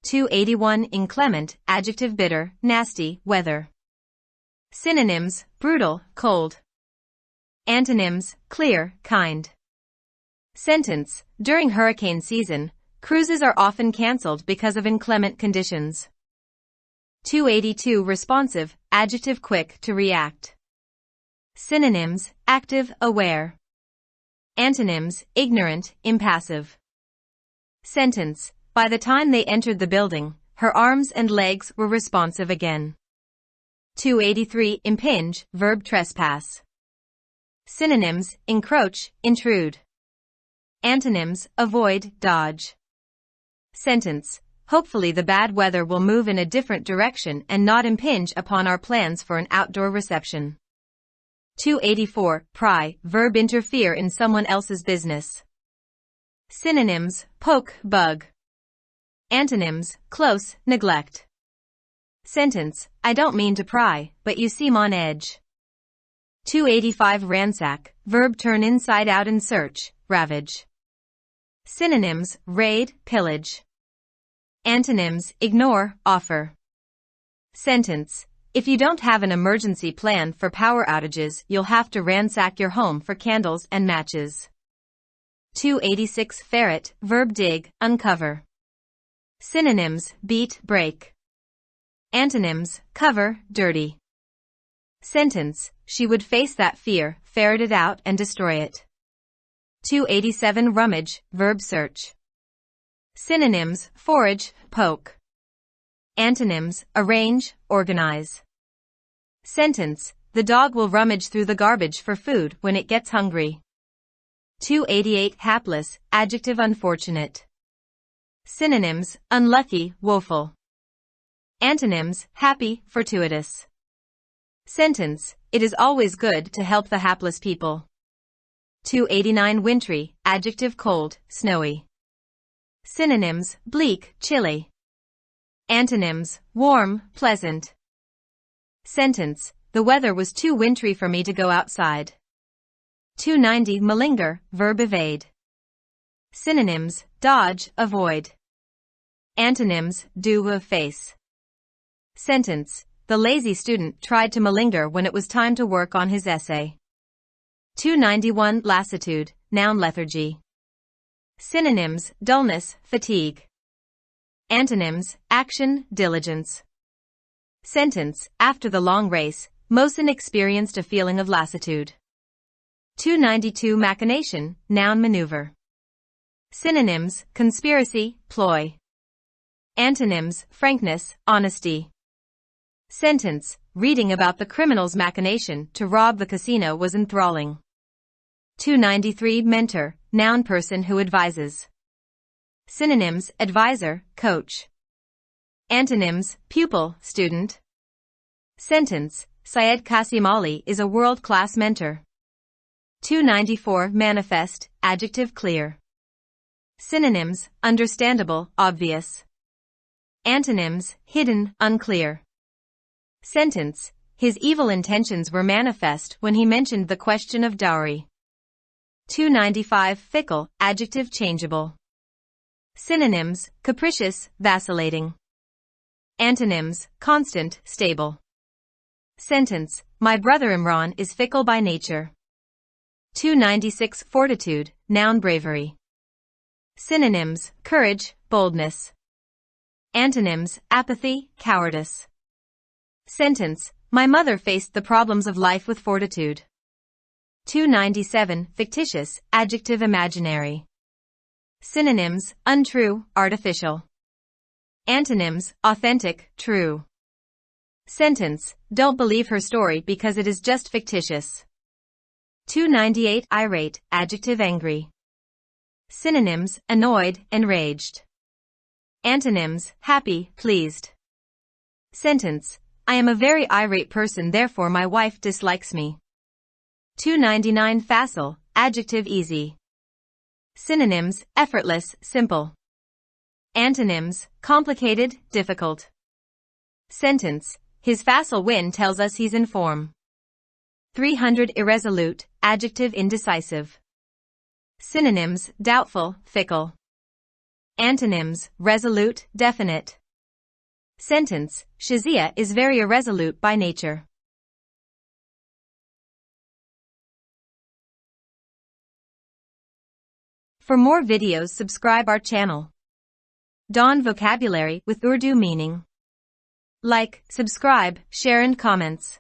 281 inclement, adjective bitter, nasty, weather. Synonyms, brutal, cold. Antonyms, clear, kind. Sentence, during hurricane season, cruises are often cancelled because of inclement conditions. 282 responsive, adjective quick to react. Synonyms, active, aware. Antonyms, ignorant, impassive. Sentence, by the time they entered the building, her arms and legs were responsive again. 283 impinge, verb trespass. Synonyms, encroach, intrude. Antonyms, avoid, dodge. Sentence, hopefully the bad weather will move in a different direction and not impinge upon our plans for an outdoor reception. 284 pry, verb interfere in someone else's business. Synonyms, poke, bug. Antonyms, close, neglect. Sentence, I don't mean to pry, but you seem on edge. 285 ransack, verb turn inside out in search, ravage. Synonyms, raid, pillage. Antonyms, ignore, offer. Sentence, if you don't have an emergency plan for power outages, you'll have to ransack your home for candles and matches. 286 ferret, verb dig, uncover. Synonyms, beat, break. Antonyms, cover, dirty. Sentence, she would face that fear, ferret it out and destroy it. 287 rummage, verb search. Synonyms, forage, poke. Antonyms, arrange, organize. Sentence, the dog will rummage through the garbage for food when it gets hungry. 288 hapless, adjective unfortunate. Synonyms, unlucky, woeful. Antonyms, happy, fortuitous. Sentence, it is always good to help the hapless people. 289 wintry, adjective cold, snowy. Synonyms, bleak, chilly. Antonyms, warm, pleasant. Sentence, the weather was too wintry for me to go outside. 290 malinger, verb evade. Synonyms, dodge, avoid. Antonyms, do, face. Sentence, the lazy student tried to malinger when it was time to work on his essay. 291 lassitude, noun lethargy. Synonyms, dullness, fatigue. Antonyms, action, diligence. Sentence, after the long race, Mosen experienced a feeling of lassitude. 292 machination, noun maneuver. Synonyms, conspiracy, ploy. Antonyms, frankness, honesty. Sentence, reading about the criminal's machination to rob the casino was enthralling. 293 mentor, noun person who advises. Synonyms, advisor, coach. Antonyms, pupil, student. Sentence, Syed Qasim Ali is a world-class mentor. 294 manifest, adjective clear. Synonyms, understandable, obvious. Antonyms, hidden, unclear. Sentence, his evil intentions were manifest when he mentioned the question of dowry. 295 fickle, adjective changeable. Synonyms, capricious, vacillating. Antonyms, constant, stable. Sentence, my brother Imran is fickle by nature. 296 fortitude, noun bravery. Synonyms, courage, boldness. Antonyms, apathy, cowardice. Sentence, my mother faced the problems of life with fortitude. 297 fictitious, adjective imaginary. Synonyms, untrue, artificial. Antonyms, authentic, true. Sentence, don't believe her story because it is just fictitious. 298 irate, adjective angry. Synonyms, annoyed, enraged. Antonyms, happy, pleased. Sentence, I am a very irate person, therefore my wife dislikes me. 299 facile, adjective easy. Synonyms, effortless, simple. Antonyms, complicated, difficult. Sentence, his facile win tells us he's in form. 300 irresolute, adjective indecisive. Synonyms, doubtful, fickle. Antonyms, resolute, definite. Sentence, Shazia is very irresolute by nature. For more videos, subscribe our channel. Dawn Vocabulary with Urdu meaning. Like, subscribe, share and comments.